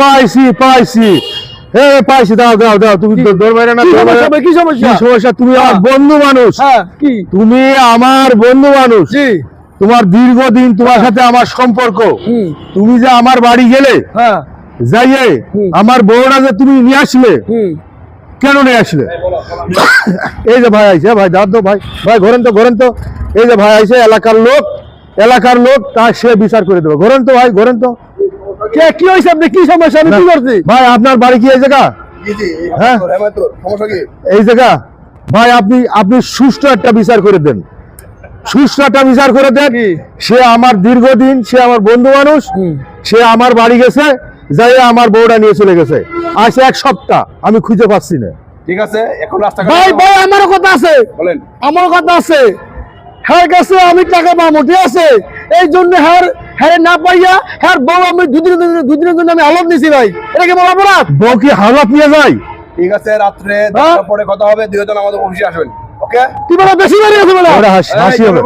পাইছি পাইছি, দাও দাও দাও, তুমি দরবারে না, কি সমস্যা? তুমি আমার বন্ধু মানুষ। কি তুমি আমার বন্ধু মানুষ, তোমার দীর্ঘদিন তোমার সাথে আমার সম্পর্ক। তুমি যে আমার বাড়ি গেলে, যাইয়ে আমার বউরা যে তুমি নিয়ে আসলে, কেন নিয়ে আসলে? এই যে ভাই আইছে, ভাই দাও তো, ভাই ঘোরেন তো, এই যে ভাই আইছে, এলাকার লোক তা সে বিচার করে দেবে। ঘোরেন তো ভাই, ঘোরেন তো। কি হয়েছে? আপনি কি সমস্যা? আমি কি করছি? ভাই আপনার বাড়ি কি এই জায়গা? হ্যাঁ, এই জায়গা। ভাই আপনি সুষ্ঠু একটা বিচার করে দেন, সে আমার দীর্ঘদিন, সে আমার বন্ধু মানুষ, সে আমার বাড়ি গেছে, যাই আমার বউটা নিয়ে চলে গেছে, আজ 1 সপ্তাহ আমি খুঁজে পাচ্ছি না। ঠিক আছে, এখন রাস্তা ভাই আমারও কথা আছে, বলেন। আমার কথা আছে। হ্যাঁ কাছে আমি টাকা পাবো, ঠিক আছে, এই জন্য হ্যাঁ না পাইয়া হ্যাঁ বউ আমি দুদিনের জন্য আমি হালত নিছি ভাই, এটা কি বলা অপরাধ? বউ কি হালত নিয়ে যায়? ঠিক আছে, রাত্রে 10টার পরে কথা হবে, 2 জন আমাদের অফিসে আসবেন। ওকে, কি বলে বেশি বাড়ি আছে বলে? হাসি হবে।